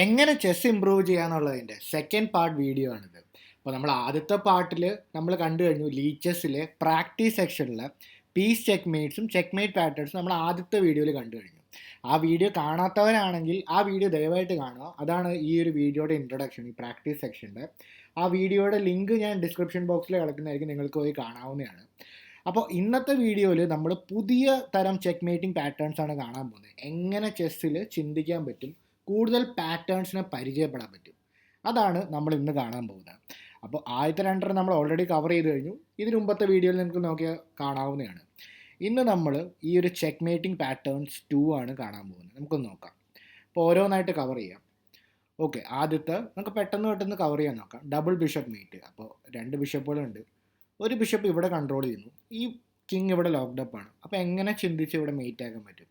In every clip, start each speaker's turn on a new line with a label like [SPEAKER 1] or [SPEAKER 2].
[SPEAKER 1] എങ്ങനെ chess improve ചെയ്യാന്നുള്ളതിൻ്റെ second part video ആണിത്. അപ്പോൾ നമ്മൾ ആദ്യത്തെ പാർട്ടിൽ നമ്മൾ കണ്ടു കഴിഞ്ഞു ലീച്ചസിലെ പ്രാക്ടീസ് സെക്ഷനിൽ പീസ് ചെക്ക്മേറ്റ്സും ചെക്ക്മേറ്റ് പാറ്റേൺസും നമ്മൾ ആദ്യത്തെ വീഡിയോയിൽ കണ്ടു കഴിഞ്ഞു. ആ വീഡിയോ കാണാത്തവരാണെങ്കിൽ ആ വീഡിയോ ദയവായിട്ട് കാണുക. അതാണ് ഈ ഒരു വീഡിയോയുടെ ഇൻട്രൊഡക്ഷൻ, ഈ പ്രാക്ടീസ് സെക്ഷൻ്റെ. ആ വീഡിയോയുടെ ലിങ്ക് ഞാൻ ഡിസ്ക്രിപ്ഷൻ ബോക്സിൽ കിടക്കുന്നതായിരിക്കും, നിങ്ങൾക്ക് പോയി കാണാവുന്നതാണ്. അപ്പോൾ ഇന്നത്തെ വീഡിയോയിൽ നമ്മൾ പുതിയ തരം ചെക്ക് മേറ്റിംഗ് പാറ്റേൺസ് ആണ് കാണാൻ പോകുന്നത്. എങ്ങനെ ചെസ്സിൽ ചിന്തിക്കാൻ പറ്റും, കൂടുതൽ പാറ്റേൺസിനെ പരിചയപ്പെടാൻ പറ്റും, അതാണ് നമ്മൾ ഇന്ന് കാണാൻ പോകുന്നത്. അപ്പോൾ ആദ്യത്തെ രണ്ടെണ്ണം നമ്മൾ ഓൾറെഡി കവർ ചെയ്ത് കഴിഞ്ഞു. ഇതിന് മുമ്പത്തെ വീഡിയോയിൽ നിങ്ങൾക്ക് നോക്കിയാൽ കാണാവുന്നതാണ്. ഇന്ന് നമ്മൾ ഈ ഒരു ചെക്ക് മേറ്റിംഗ് പാറ്റേൺസ് 2 ആണ് കാണാൻ പോകുന്നത്. നമുക്കൊന്ന് നോക്കാം. അപ്പോൾ ഓരോന്നായിട്ട് കവർ ചെയ്യാം. ഓക്കെ, ആദ്യത്തെ നമുക്ക് പെട്ടെന്ന് കവർ ചെയ്യാൻ നോക്കാം. Double bishop mate. അപ്പോൾ രണ്ട് ബിഷപ്പുകളുണ്ട്. ഒരു ബിഷപ്പ് ഇവിടെ കൺട്രോൾ ചെയ്യുന്നു, ഈ കിങ് ഇവിടെ ലോക്ക്ഡപ്പ് ആണ്. അപ്പോൾ എങ്ങനെ ചിന്തിച്ച് ഇവിടെ മേറ്റ് ആക്കാൻ പറ്റും?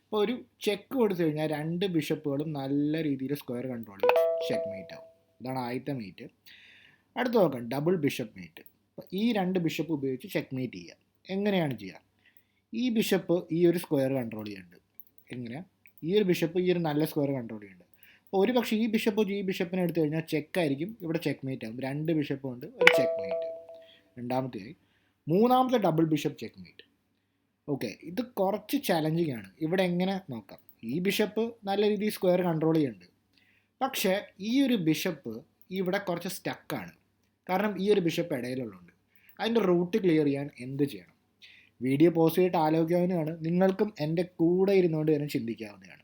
[SPEAKER 1] അപ്പോൾ ഒരു ചെക്ക് കൊടുത്തു കഴിഞ്ഞാൽ രണ്ട് ബിഷപ്പുകളും നല്ല രീതിയിൽ സ്ക്വയർ കൺട്രോൾ ചെയ്യും, ചെക്ക് മേറ്റ് ആവും. ഇതാണ് ആദ്യത്തെ മേറ്റ്. അടുത്ത് നോക്കാം, ഡബിൾ ബിഷപ്പ് മേറ്റ്. അപ്പോൾ ഈ രണ്ട് ബിഷപ്പ് ഉപയോഗിച്ച് ചെക്ക് മേറ്റ് ചെയ്യുക. എങ്ങനെയാണ് ചെയ്യുക? ഈ ബിഷപ്പ് ഈ ഒരു സ്ക്വയർ കൺട്രോൾ ചെയ്യുന്നുണ്ട്. എങ്ങനെയാണ്? ഈ ഒരു ബിഷപ്പ് ഈ ഒരു നല്ല സ്ക്വയർ കൺട്രോൾ ചെയ്യുന്നുണ്ട്. അപ്പോൾ ഒരു പക്ഷേ ഈ ബിഷപ്പിനെ എടുത്തു കഴിഞ്ഞാൽ ചെക്കായിരിക്കും, ഇവിടെ ചെക്ക് മേറ്റ് ആവും. രണ്ട് ബിഷപ്പും ഉണ്ട്, ഒരു ചെക്ക് മേറ്റ്. രണ്ടാമത്തെയായി. മൂന്നാമത്തെ double bishop checkmate. Okay, ഇത് കുറച്ച് ചലഞ്ചിങ് ആണ്. ഇവിടെ എങ്ങനെ നോക്കാം? ഈ ബിഷപ്പ് നല്ല രീതിയിൽ സ്ക്വയർ കൺട്രോൾ ചെയ്യുന്നുണ്ട്, പക്ഷേ ഈ ഒരു ബിഷപ്പ് ഇവിടെ കുറച്ച് സ്റ്റക്കാണ്. കാരണം ഈ ഒരു ബിഷപ്പ് ഇടയിലുള്ളതുകൊണ്ട് അതിൻ്റെ റൂട്ട് ക്ലിയർ ചെയ്യാൻ എന്ത് ചെയ്യണം? വീഡിയോ പോസ്റ്റ് ചെയ്തിട്ട് ആലോചിക്കാവുന്നതാണ്. നിങ്ങൾക്കും എൻ്റെ കൂടെ ഇരുന്നുകൊണ്ട് തന്നെ ചിന്തിക്കാവുന്നതാണ്.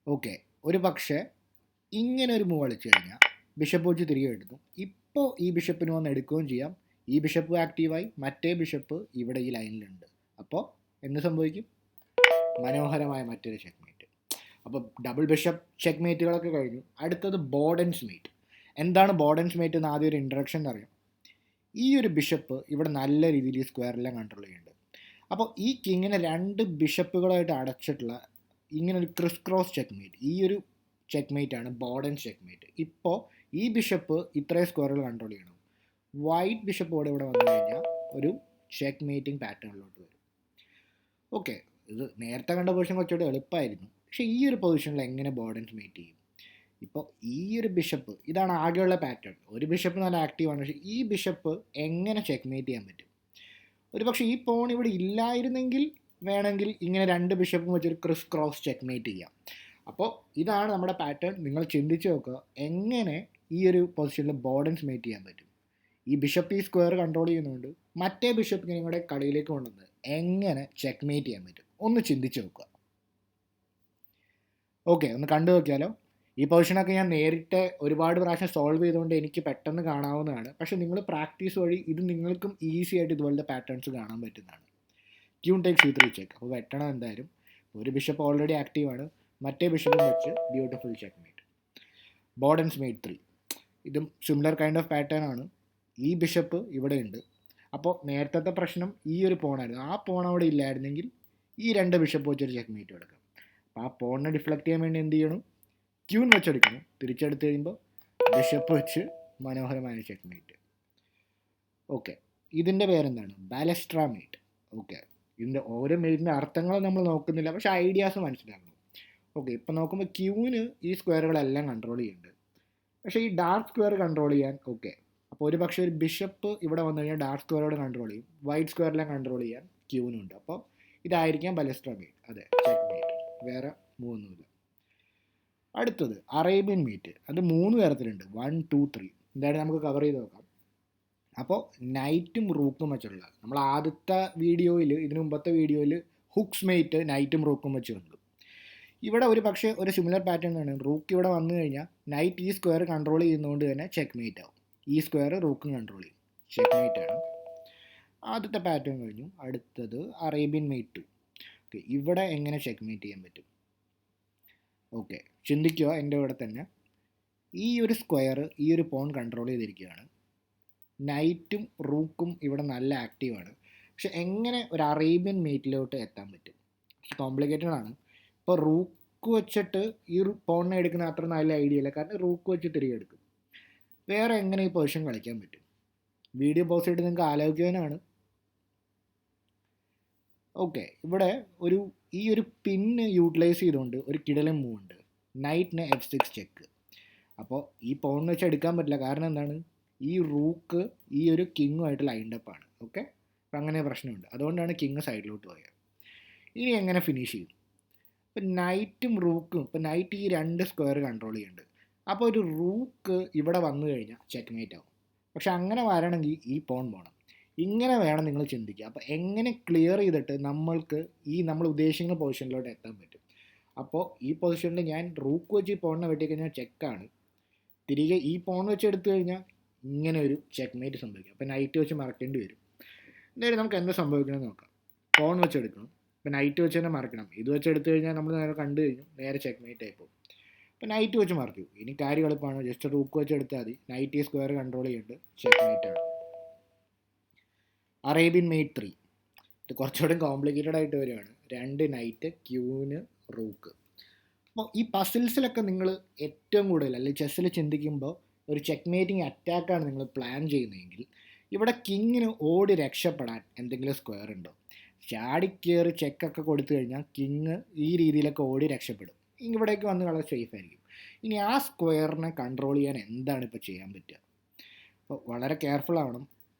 [SPEAKER 1] ഓക്കെ, ഒരു പക്ഷേ ഇങ്ങനെ ഒരു മൂവ് കളിച്ചു കഴിഞ്ഞാൽ ബിഷപ്പ് വെച്ച് തിരികെ എടുക്കും. ഇപ്പോൾ ഈ ബിഷപ്പിന് വന്ന് എടുക്കുകയും ചെയ്യാം. ഈ ബിഷപ്പ് ആക്റ്റീവായി, മറ്റേ ബിഷപ്പ് ഇവിടെ ഈ ലൈനിലുണ്ട്. അപ്പോൾ എന്ത് സംഭവിക്കും? മനോഹരമായ മറ്റൊരു ചെക്ക് മേറ്റ്. അപ്പോൾ ഡബിൾ ബിഷപ്പ് ചെക്ക് മേറ്റുകളൊക്കെ കഴിഞ്ഞു. അടുത്തത് ബോർഡൻസ് മേറ്റ്. എന്താണ് ബോർഡൻസ് മേറ്റ് എന്ന് ആദ്യം ഒരു ഇൻട്രഡക്ഷൻ അറിയാം. ഈ ഒരു ബിഷപ്പ് ഇവിടെ നല്ല രീതിയിൽ ഈ സ്ക്വയറെല്ലാം കൺട്രോൾ ചെയ്യുന്നുണ്ട്. അപ്പോൾ ഈ കിങ്ങിനെ രണ്ട് ബിഷപ്പുകളായിട്ട് അടച്ചിട്ടുള്ള ഇങ്ങനെ ഒരു ക്രിസ് ക്രോസ് ചെക്ക് മേറ്റ്, ഈ ഒരു ചെക്ക് മേറ്റ് ആണ് ബോർഡൻസ് ചെക്ക് മേറ്റ്. ഇപ്പോൾ ഈ ബിഷപ്പ് ഇത്രയും സ്ക്വയറുകൾ കൺട്രോൾ ചെയ്യണം. വൈറ്റ് ബിഷപ്പ് ഇവിടെ വന്നു കഴിഞ്ഞാൽ ഒരു ചെക്ക് മേറ്റിംഗ് പാറ്റേണിലോട്ട് വരും. ഓക്കെ, ഇത് നേരത്തെ കണ്ട പൊസിഷൻ കുറച്ചുകൂടി എളുപ്പമായിരുന്നു. പക്ഷേ ഈ ഒരു പൊസിഷനിൽ എങ്ങനെ ബോർഡൻസ് മേറ്റ് ചെയ്യും? ഇപ്പോൾ ഈ ഒരു ബിഷപ്പ്, ഇതാണ് ആകെയുള്ള പാറ്റേൺ. ഒരു ബിഷപ്പ് നല്ല ആക്റ്റീവാണ്, പക്ഷേ ഈ ബിഷപ്പ് എങ്ങനെ ചെക്ക് മേറ്റ് ചെയ്യാൻ പറ്റും? ഒരു പക്ഷേ ഈ പോൺ ഇവിടെ ഇല്ലായിരുന്നെങ്കിൽ വേണമെങ്കിൽ ഇങ്ങനെ രണ്ട് ബിഷപ്പും വെച്ചൊരു ക്രിസ് ക്രോസ് ചെക്ക് മേറ്റ് ചെയ്യാം. അപ്പോൾ ഇതാണ് നമ്മുടെ പാറ്റേൺ. നിങ്ങൾ ചിന്തിച്ച് നോക്കുക, എങ്ങനെ ഈ ഒരു പൊസിഷനിൽ ബോർഡൻസ് മേറ്റ് ചെയ്യാൻ പറ്റും? ഈ ബിഷപ്പ് ഈ സ്ക്വയർ കൺട്രോൾ ചെയ്യുന്നതുകൊണ്ട് മറ്റേ ബിഷപ്പ് നിങ്ങളുടെ കളിയിലേക്ക് കൊണ്ടുവന്ന് എങ്ങനെ ചെക്ക് മേറ്റ് ചെയ്യാൻ പറ്റും? ഒന്ന് ചിന്തിച്ച് നോക്കുക. ഓക്കെ, ഒന്ന് കണ്ടു നോക്കിയാലോ. ഈ പൊസിഷനൊക്കെ ഞാൻ നേരിട്ട് ഒരുപാട് പ്രാവശ്യം സോൾവ് ചെയ്തുകൊണ്ട് എനിക്ക് പെട്ടെന്ന് കാണാവുന്നതാണ്. പക്ഷേ നിങ്ങൾ പ്രാക്ടീസ് വഴി ഇത് നിങ്ങൾക്കും ഈസി ആയിട്ട് ഇതുപോലത്തെ പാറ്റേൺസ് കാണാൻ പറ്റുന്നതാണ്. Queen take C3 check. അപ്പോൾ വെട്ടണം എന്തായാലും. ഒരു ബിഷപ്പ് ഓൾറെഡി ആക്റ്റീവാണ്, മറ്റേ ബിഷപ്പും വെച്ച് beautiful check mate. Burdens mate 3. ഇതും സിമിലർ കൈൻഡ് ഓഫ് പാറ്റേൺ ആണ്. ഈ ബിഷപ്പ് ഇവിടെ ഉണ്ട്. അപ്പോൾ നേരത്തെ പ്രശ്നം ഈ ഒരു പോണായിരുന്നു. ആ പോൺ അവിടെ ഇല്ലായിരുന്നെങ്കിൽ ഈ രണ്ട് ബിഷപ്പ് വെച്ചൊരു ചെക്ക് മേറ്റ് എടുക്കാം. അപ്പോൾ ആ പോണിനെ ഡിഫ്ലക്റ്റ് ചെയ്യാൻ വേണ്ടി എന്ത് ചെയ്യണം? ക്യൂൺ വെച്ചെടുക്കണം. തിരിച്ചെടുത്ത് കഴിയുമ്പോൾ ബിഷപ്പ് വെച്ച് മനോഹരമായ ചെക്ക് മേറ്റ്. ഓക്കെ, ഇതിൻ്റെ പേരെന്താണ്? ബാലസ്ട്ര മേറ്റ്. ഓക്കെ, ഇതിൻ്റെ ഓരോ മേറ്റിൻ്റെ അർത്ഥങ്ങൾ നമ്മൾ നോക്കുന്നില്ല, പക്ഷേ ഐഡിയാസ് മനസ്സിലാക്കണം. ഓക്കെ, ഇപ്പം നോക്കുമ്പോൾ ക്യൂവിന് ഈ സ്ക്വയറുകളെല്ലാം കൺട്രോൾ ചെയ്യുന്നുണ്ട്, പക്ഷേ ഈ ഡാർക്ക് സ്ക്വയർ കൺട്രോൾ ചെയ്യാൻ ഓക്കെ. അപ്പോൾ ഒരു പക്ഷേ ഒരു ബിഷപ്പ് ഇവിടെ വന്നു കഴിഞ്ഞാൽ ഡാർക്ക് സ്ക്വയറോട് കൺട്രോൾ ചെയ്യും, വൈറ്റ് സ്ക്വയറെല്ലാം കൺട്രോൾ ചെയ്യാൻ ക്യൂവിനുണ്ട്. അപ്പോൾ ഇതായിരിക്കാം ബാലസ്ട്ര മേറ്റ്. അതെ, ചെക്ക് മേറ്റ്, വേറെ മൂന്നൊന്നുമില്ല. അടുത്തത് അറേബ്യൻ മീറ്റ്. അത് 3 തരത്തിലുണ്ട്, 1, 2, 3. എന്തായാലും നമുക്ക് കവർ ചെയ്ത് നോക്കാം. അപ്പോൾ നൈറ്റും റൂക്കും വെച്ചുള്ള നമ്മൾ ആദ്യത്തെ വീഡിയോയിൽ, ഇതിനു മുമ്പത്തെ വീഡിയോയിൽ ഹുക്സ് മേറ്റ് നൈറ്റും റൂക്കും വെച്ച് കണ്ടു. ഇവിടെ ഒരു പക്ഷേ ഒരു സിമിലർ പാറ്റേൺ ആണ്. റൂക്ക് ഇവിടെ വന്നു കഴിഞ്ഞാൽ നൈറ്റ് ഈ സ്ക്വയർ കൺട്രോൾ ചെയ്യുന്നതുകൊണ്ട് തന്നെ ചെക്ക് മേറ്റ് ആവും. ഈ സ്ക്വയർ റൂക്കും കൺട്രോൾ ചെയ്യും, ചെക്ക് മേറ്റ് ആണ്. ആദ്യത്തെ പാറ്റേൺ കഴിഞ്ഞു. അടുത്തത് അറേബ്യൻ മേറ്റ് 2. ഓക്കെ, ഇവിടെ എങ്ങനെ ചെക്ക് മേറ്റ് ചെയ്യാൻ പറ്റും? ഓക്കെ, ചിന്തിക്കുക എൻ്റെ ഇവിടെ തന്നെ. ഈ ഒരു സ്ക്വയർ ഈ ഒരു പോൺ കൺട്രോൾ ചെയ്തിരിക്കുകയാണ്. നൈറ്റും റൂക്കും ഇവിടെ നല്ല ആക്റ്റീവാണ്. പക്ഷെ എങ്ങനെ ഒരു അറേബ്യൻ മേറ്റിലോട്ട് എത്താൻ പറ്റും? കോംപ്ലിക്കേറ്റഡ് ആണ്. ഇപ്പോൾ റൂക്ക് വെച്ചിട്ട് ഈ പോണിനെ എടുക്കുന്ന അത്ര നല്ല ഐഡിയ അല്ല, കാരണം റൂക്ക് വെച്ച് തിരികെ എടുക്കും. വേറെ എങ്ങനെ ഈ പൊസിഷൻ കളിക്കാൻ പറ്റും? വീഡിയോ പോസ്റ്റ് ചെയ്തിട്ട് നിങ്ങൾക്ക് ആലോചിക്കാനാണ്. ഓക്കെ, ഇവിടെ ഈ ഒരു പിന്ന് യൂട്ടിലൈസ് ചെയ്തുകൊണ്ട് ഒരു കിടലൻ മൂവ് ഉണ്ട്. നൈറ്റിന് F6 ചെക്ക്. അപ്പോൾ ഈ പോൺ വെച്ച് എടുക്കാൻ പറ്റില്ല, കാരണം എന്താണ്, ഈ റൂക്ക് ഈ ഒരു കിങ്ങുമായിട്ട് ലൈൻഡപ്പാണ്. ഓക്കെ, അപ്പം അങ്ങനെ പ്രശ്നമുണ്ട്. അതുകൊണ്ടാണ് കിങ് സൈഡിലോട്ട് പോയത്. ഇനി എങ്ങനെ ഫിനിഷ് ചെയ്യും? ഇപ്പം നൈറ്റും റൂക്കും, ഇപ്പം നൈറ്റ് ഈ 2 സ്ക്വയർ കൺട്രോൾ ചെയ്യുന്നുണ്ട്. അപ്പോൾ ഒരു റൂക്ക് ഇവിടെ വന്നു കഴിഞ്ഞാൽ ചെക്ക്മേറ്റ് ആവും. പക്ഷെ അങ്ങനെ വരണമെങ്കിൽ ഈ പോൺ പോകണം. ഇങ്ങനെ വേണം നിങ്ങൾ ചിന്തിക്കുക. അപ്പോൾ എങ്ങനെ ക്ലിയർ ചെയ്തിട്ട് നമ്മൾക്ക് ഈ നമ്മൾ ഉദ്ദേശിക്കുന്ന പൊസിഷനിലോട്ട് എത്താൻ പറ്റും. അപ്പോൾ ഈ പൊസിഷനിൽ ഞാൻ റൂക്ക് വെച്ച് ഈ പോണിനെ വെട്ടിക്കഴിഞ്ഞാൽ ചെക്കാണ്. തിരികെ ഈ പോൺ വെച്ച് എടുത്തു കഴിഞ്ഞാൽ ഇങ്ങനെ ഒരു ചെക്ക്മേറ്റ് സംഭവിക്കും. അപ്പോൾ നൈറ്റ് വെച്ച് മറക്കേണ്ടി വരും. എന്തായാലും നമുക്ക് എന്താ സംഭവിക്കണമെന്ന് നോക്കാം. പോൺ വെച്ച് എടുക്കണം, ഇപ്പോൾ നൈറ്റ് വെച്ച് തന്നെ മറക്കണം. ഇത് വെച്ച് എടുത്തു കഴിഞ്ഞാൽ നമ്മൾ നേരെ കണ്ടു കഴിഞ്ഞു, നേരെ ചെക്ക്മേറ്റ് ആയിപ്പോൾ. ഇപ്പോൾ നൈറ്റ് വെച്ച് മറക്കൂ. ഇനി കാര്യം എളുപ്പമാണ്, ജസ്റ്റ് റൂക്ക് വെച്ച് എടുത്താൽ മതി. നൈറ്റ് ഈ സ്ക്വയർ കൺട്രോൾ ചെയ്യുന്നുണ്ട്, ചെക്ക്മേറ്റ് ആണ്. അറേബ്യൻ മെയ്ഡ് 3 ഇത് കുറച്ചുകൂടി കോംപ്ലിക്കേറ്റഡ് ആയിട്ട് വരികയാണ്. 2 നൈറ്റ്, ക്യൂന്, റൂക്ക്. അപ്പോൾ ഈ പസിൽസിലൊക്കെ നിങ്ങൾ ഏറ്റവും കൂടുതൽ അല്ലെങ്കിൽ ചെസ്സിൽ ചിന്തിക്കുമ്പോൾ ഒരു ചെക്ക്മേറ്റിംഗ് അറ്റാക്കാണ് നിങ്ങൾ പ്ലാൻ ചെയ്യുന്നതെങ്കിൽ ഇവിടെ കിങ്ങിന് ഓടി രക്ഷപ്പെടാൻ എന്തെങ്കിലും സ്ക്വയർ ഉണ്ടോ? ചാടിക്കേറി ചെക്കൊക്കെ കൊടുത്തു കഴിഞ്ഞാൽ കിങ് ഈ രീതിയിലൊക്കെ ഓടി രക്ഷപ്പെടും. ഇവിടേക്ക് വന്ന് വളരെ സേഫ് ആയിരിക്കും. ഇനി ആ സ്ക്വയറിനെ കൺട്രോൾ ചെയ്യാൻ എന്താണ് ഇപ്പോൾ ചെയ്യാൻ പറ്റുക? അപ്പോൾ വളരെ കെയർഫുൾ ആവണം.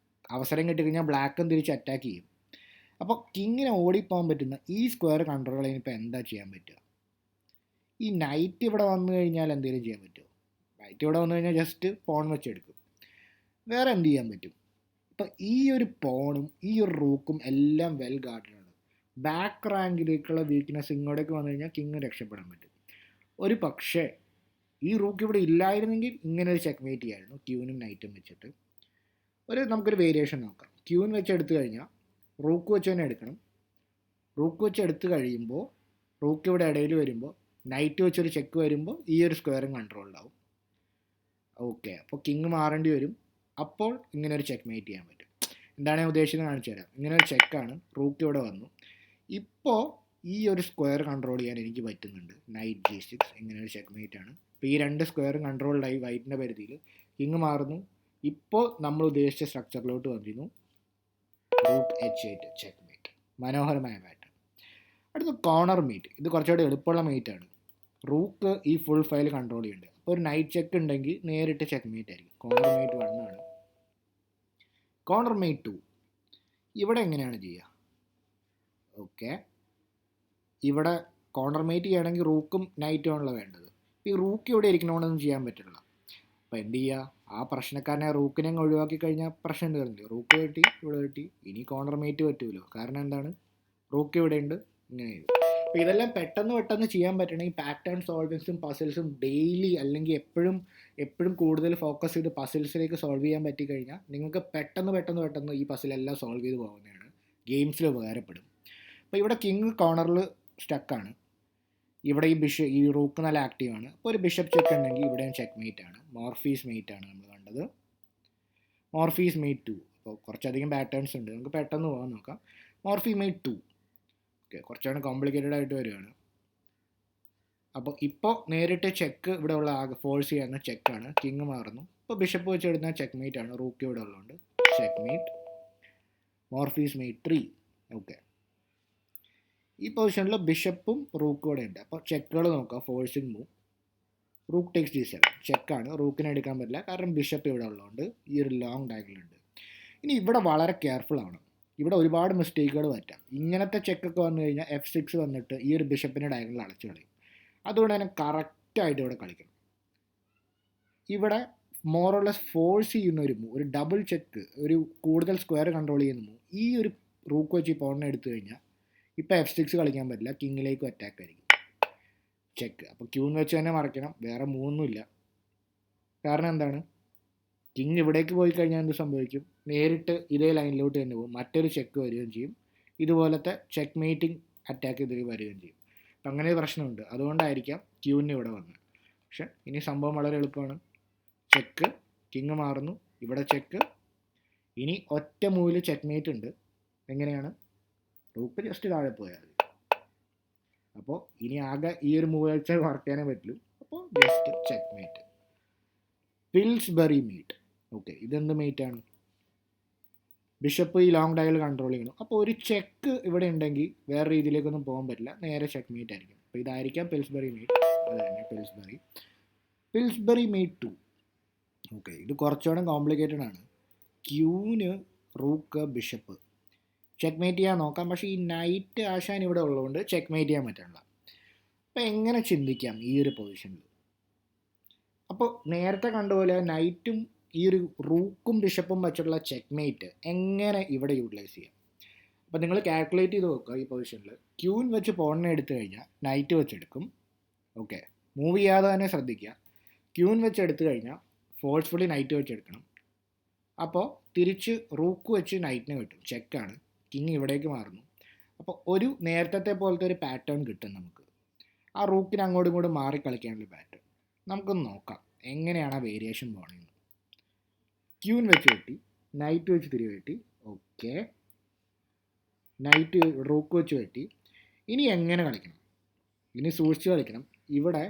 [SPEAKER 1] അവസരം കിട്ടിക്കഴിഞ്ഞാൽ ബ്ലാക്കും തിരിച്ച് അറ്റാക്ക് ചെയ്യും. അപ്പോൾ കിങ്ങിന് ഓടിപ്പോകാൻ പറ്റുന്ന ഈ സ്ക്വയർ കൺട്രോൾ ചെയ്യാൻ ഇപ്പോൾ എന്താ ചെയ്യാൻ പറ്റുക? ഈ നൈറ്റ് ഇവിടെ വന്നു കഴിഞ്ഞാൽ എന്തെങ്കിലും ചെയ്യാൻ പറ്റുമോ? നൈറ്റ് ഇവിടെ വന്നു കഴിഞ്ഞാൽ ജസ്റ്റ് പോൺ വെച്ചെടുക്കും. വേറെ എന്ത് ചെയ്യാൻ പറ്റും? ഇപ്പം ഈ ഒരു പോണും ഈ ഒരു റൂക്കും എല്ലാം വെൽ ഗാർഡനാണ്. ബാക്ക് റാങ്കിലേക്കുള്ള വീക്ക്നെസ് ഇങ്ങോട്ടേക്ക് വന്നു കഴിഞ്ഞാൽ കിങ് രക്ഷപ്പെടാൻ പറ്റും. ഒരു പക്ഷേ ഈ റൂക്ക് ഇവിടെ ഇല്ലായിരുന്നെങ്കിൽ ഇങ്ങനെ ഒരു ചെക്ക്മേറ്റ് ചെയ്യായിരുന്നു, ക്യൂനും നൈറ്റും വെച്ചിട്ട്. നമുക്കൊരു വേരിയേഷൻ നോക്കാം. ക്യൂൻ വെച്ച് എടുത്തു കഴിഞ്ഞാൽ റൂക്ക് വെച്ച് തന്നെ എടുക്കണം. റൂക്ക് വെച്ച് എടുത്തു കഴിയുമ്പോൾ റൂക്ക് ഇവിടെ ഇടയിൽ വരുമ്പോൾ നൈറ്റ് വെച്ചൊരു ചെക്ക് വരുമ്പോൾ ഈ ഒരു സ്ക്വയറും കൺട്രോൾഡാവും. ഓക്കെ, അപ്പോൾ കിങ് മാറേണ്ടി വരും. അപ്പോൾ ഇങ്ങനെ ഒരു ചെക്ക് മേറ്റ് ചെയ്യാൻ പറ്റും. എന്താണ് ഞാൻ ഉദ്ദേശിക്കുന്നത് കാണിച്ചു തരാം. ഇങ്ങനെ ഒരു ചെക്കാണ്, റൂക്ക് ഇവിടെ വന്നു. ഇപ്പോൾ ഈ ഒരു സ്ക്വയർ കൺട്രോൾ ചെയ്യാൻ എനിക്ക് പറ്റുന്നുണ്ട്. നൈറ്റ് G6 ഇങ്ങനെ ഒരു ചെക്ക് മേറ്റ് ആണ്. ഇപ്പോൾ ഈ 2 സ്ക്വയറും കൺട്രോൾഡായി വൈറ്റിൻ്റെ പരിധിയിൽ. കിങ് മാറുന്നു. ഇപ്പോൾ നമ്മൾ ഉദ്ദേശിച്ച സ്ട്രക്ചറിലോട്ട് വന്നിരുന്നു. Rook H8 check mate. മനോഹരമായ പാറ്റേൺ. അടുത്ത കോർണർ മീറ്റ്. ഇത് കുറച്ചുകൂടി എളുപ്പമുള്ള മീറ്റ് ആണ്. റൂക്ക് ഈ ഫുൾ ഫയൽ കൺട്രോൾ ചെയ്യുന്നുണ്ട്. അപ്പോൾ ഒരു നൈറ്റ് ചെക്ക് ഉണ്ടെങ്കിൽ നേരിട്ട് ചെക്ക് മേറ്റ് ആയിരിക്കും. കോർണർ മേറ്റ് 1 ആണ്. കോർണർ മേറ്റ് 2 ഇവിടെ എങ്ങനെയാണ് ചെയ്യുക? ഓക്കെ, ഇവിടെ കോർണർ മേറ്റ് ചെയ്യുകയാണെങ്കിൽ റൂക്കും നൈറ്റും ആണല്ലോ വേണ്ടത്. ഈ റൂക്ക് ഇവിടെ ഇരിക്കണമെന്നൊന്നും ചെയ്യാൻ പറ്റില്ല. അപ്പോൾ എന്ത് ചെയ്യുക? ആ പ്രശ്നക്കാരനെ റൂക്കിനെ ഒഴിവാക്കി കഴിഞ്ഞാൽ പ്രശ്നം തീർന്നില്ല. റൂക്ക് വെട്ടി ഇവിടെ വെട്ടി. ഇനി കോർണർ മേറ്റ് പറ്റുമല്ലോ, കാരണം എന്താണ്, റൂക്ക് ഇവിടെ ഉണ്ട്. ഇങ്ങനെ ചെയ്തു. അപ്പോൾ ഇതെല്ലാം പെട്ടെന്ന് ചെയ്യാൻ പറ്റണമെങ്കിൽ പാറ്റേൺ സോൾവിങ്സും പസിൽസും ഡെയിലി അല്ലെങ്കിൽ എപ്പോഴും കൂടുതൽ ഫോക്കസ് ചെയ്ത് പസിൽസിലേക്ക് സോൾവ് ചെയ്യാൻ പറ്റിക്കഴിഞ്ഞാൽ നിങ്ങൾക്ക് പെട്ടെന്ന് ഈ പസിലെല്ലാം സോൾവ് ചെയ്ത് പോകുന്നതാണ്. ഗെയിംസിൽ ഉപകാരപ്പെടും. അപ്പോൾ ഇവിടെ കിങ് കോർണറിൽ സ്റ്റക്കാണ്. ഇവിടെ ഈ റൂക്ക് നല്ല ആക്റ്റീവാണ്. അപ്പോൾ ഒരു ബിഷപ്പ് ചെക്ക് ഉണ്ടെങ്കിൽ ഇവിടെയും ചെക്ക് മേറ്റ് ആണ്. മോർഫീസ് മേറ്റ് ആണ് നമ്മൾ കണ്ടത്. Morpheus mate 2. അപ്പോൾ കുറച്ചധികം പാറ്റേൺസ് ഉണ്ട്, നമുക്ക് പെട്ടെന്ന് പോകാൻ നോക്കാം. മോർഫി മേറ്റ് 2. ഓക്കെ, കുറച്ചാണ് കോംപ്ലിക്കേറ്റഡ് ആയിട്ട് വരികയാണ്. അപ്പോൾ ഇപ്പോൾ നേരിട്ട് ചെക്ക് ഇവിടെ ഉള്ള ഫോഴ്സ് ചെയ്യുന്ന ചെക്കാണ്. കിങ് മാറുന്നു. ഇപ്പോൾ ബിഷപ്പ് വെച്ച് എടുക്കുന്ന ചെക്ക് മേറ്റ് ആണ്. റൂക്ക് ഇവിടെ ഉള്ളതുകൊണ്ട് check mate. Morpheus mate 3. Okay, ഈ പൊസിഷനിൽ ബിഷപ്പും റൂക്കും കൂടെ ഉണ്ട്. അപ്പോൾ ചെക്കുകൾ നോക്കാം. Forcing move. Rook takes G7 ചെക്കാണ്. റൂക്കിനെ എടുക്കാൻ പറ്റില്ല, കാരണം ബിഷപ്പ് ഇവിടെ ഉള്ളതുകൊണ്ട് ഈ ഒരു ലോങ് ഡയഗണൽ ഉണ്ട്. ഇനി ഇവിടെ വളരെ കെയർഫുൾ ആണ്. ഇവിടെ ഒരുപാട് മിസ്റ്റേക്കുകൾ പറ്റാം. ഇങ്ങനത്തെ ചെക്കൊക്കെ വന്നു കഴിഞ്ഞാൽ F6 വന്നിട്ട് ഈ ഒരു ബിഷപ്പിൻ്റെ ഡയഗണൽ അടച്ചു കളയും. അതുകൊണ്ട് തന്നെ കറക്റ്റായിട്ട് ഇവിടെ കളിക്കണം. ഇവിടെ മോറോലെസ് ഫോഴ്സ് ചെയ്യുന്ന ഒരു മൂവ്, ഒരു ഡബിൾ ചെക്ക്, ഒരു കൂടുതൽ സ്ക്വയർ കൺട്രോൾ ചെയ്യുന്ന മൂവ്. ഈ ഒരു റൂക്ക് വെച്ച് ഈ പോണിനെ എടുത്തു കഴിഞ്ഞാൽ ഇപ്പോൾ F6 കളിക്കാൻ പറ്റില്ല, കിങ്ങിലേക്കും അറ്റാക്ക് ആയിരിക്കും. ചെക്ക്. അപ്പോൾ ക്യൂൻ വെച്ച് തന്നെ മറക്കണം, വേറെ മൂവൊന്നുമില്ല. കാരണം എന്താണ്, കിങ് ഇവിടേക്ക് പോയി കഴിഞ്ഞാൽ എന്ത് സംഭവിക്കും? നേരിട്ട് ഇതേ ലൈനിലോട്ട് തന്നെ പോകും. മറ്റൊരു ചെക്ക് വരികയും ചെയ്യും. ഇതുപോലത്തെ ചെക്ക് മേറ്റിംഗ് അറ്റാക്ക് ഇതിൽ വരികയും ചെയ്യും. അപ്പം അങ്ങനെ ഒരു പ്രശ്നമുണ്ട്. അതുകൊണ്ടായിരിക്കാം ക്യൂവിന് ഇവിടെ വന്നത്. പക്ഷെ ഇനി സംഭവം വളരെ എളുപ്പമാണ്. ചെക്ക്, കിങ് മാറുന്നു, ഇവിടെ ചെക്ക്. ഇനി ഒറ്റ മൂവിൽ ചെക്ക് മേറ്റ് ഉണ്ട്. എങ്ങനെയാണ്? റൂക്ക് ജസ്റ്റ് താഴെ പോയാൽ മതി. അപ്പോൾ ഇനി ആകെ ഈ ഒരു മൂവ് വെച്ചാൽ വർക്ക് ചെയ്യാനേ പറ്റുള്ളൂ. അപ്പോൾ just checkmate. Pillsbury mate. Okay, ഇതെന്ത് മേറ്റാണ്? ബിഷപ്പ് ഈ ലോങ് ഡയൽ കൺട്രോൾ ചെയ്യണം. അപ്പോൾ ഒരു ചെക്ക് ഇവിടെ ഉണ്ടെങ്കിൽ വേറെ രീതിയിലേക്കൊന്നും പോകാൻ പറ്റില്ല, നേരെ ചെക്ക് മേറ്റ് ആയിരിക്കും. അപ്പോൾ ഇതായിരിക്കാം പിൽസ്ബറി മീറ്റ്. അത് തന്നെ പിൽസ്ബറി പിൽസ്ബറി മേറ്റ് 2. ഓക്കെ, ഇത് കുറച്ചുകൂടെ കോംപ്ലിക്കേറ്റഡ് ആണ്. ക്യൂന് റൂക്ക് ബിഷപ്പ് ചെക്ക് മേറ്റ് ചെയ്യാൻ നോക്കാം, പക്ഷേ ഈ നൈറ്റ് ആശാൻ ഇവിടെ ഉള്ളതുകൊണ്ട് ചെക്ക് മേറ്റ് ചെയ്യാൻ പറ്റില്ല. അപ്പോൾ എങ്ങനെ ചിന്തിക്കാം ഈ ഒരു പൊസിഷനിൽ? അപ്പോൾ നേരത്തെ കണ്ടുപോലെ നൈറ്റും ഈ ഒരു റൂക്കും ബിഷപ്പും വെച്ചിട്ടുള്ള ചെക്ക് മേറ്റ് എങ്ങനെ ഇവിടെ യൂട്ടിലൈസ് ചെയ്യാം? അപ്പോൾ നിങ്ങൾ കാൽക്കുലേറ്റ് ചെയ്ത് നോക്കുക. ഈ പൊസിഷനിൽ ക്യൂൻ വെച്ച് പോണിനെ എടുത്തു കഴിഞ്ഞാൽ നൈറ്റ് വെച്ചെടുക്കും. ഓക്കെ, മൂവ് ചെയ്യാതെ തന്നെ ശ്രദ്ധിക്കുക. ക്യൂൻ വെച്ച് എടുത്തു കഴിഞ്ഞാൽ ഫോഴ്സ്ഫുള്ളി നൈറ്റ് വെച്ചെടുക്കണം. അപ്പോൾ തിരിച്ച് റൂക്ക് വെച്ച് നൈറ്റിനെ കിട്ടും, ചെക്കാണ്. കിങ് ഇവിടേക്ക് മാറുന്നു. അപ്പോൾ ഒരു നേരത്തെ പോലത്തെ ഒരു പാറ്റേൺ കിട്ടും നമുക്ക്. ആ റൂക്കിന് അങ്ങോട്ടും ഇങ്ങോട്ടും മാറി കളിക്കാനുള്ള പാറ്റേൺ നമുക്കൊന്ന് നോക്കാം എങ്ങനെയാണ് ആ വേരിയേഷൻ പോകണമെന്ന്. ക്യൂൻ വെച്ച് വെട്ടി, നൈറ്റ് വെച്ച് തിരികെ വെട്ടി. ഓക്കെ, നൈറ്റ് റൂക്ക് വെച്ച് വെട്ടി. ഇനി എങ്ങനെ കളിക്കണം? ഇനി സൂക്ഷിച്ച് കളിക്കണം. ഇവിടെ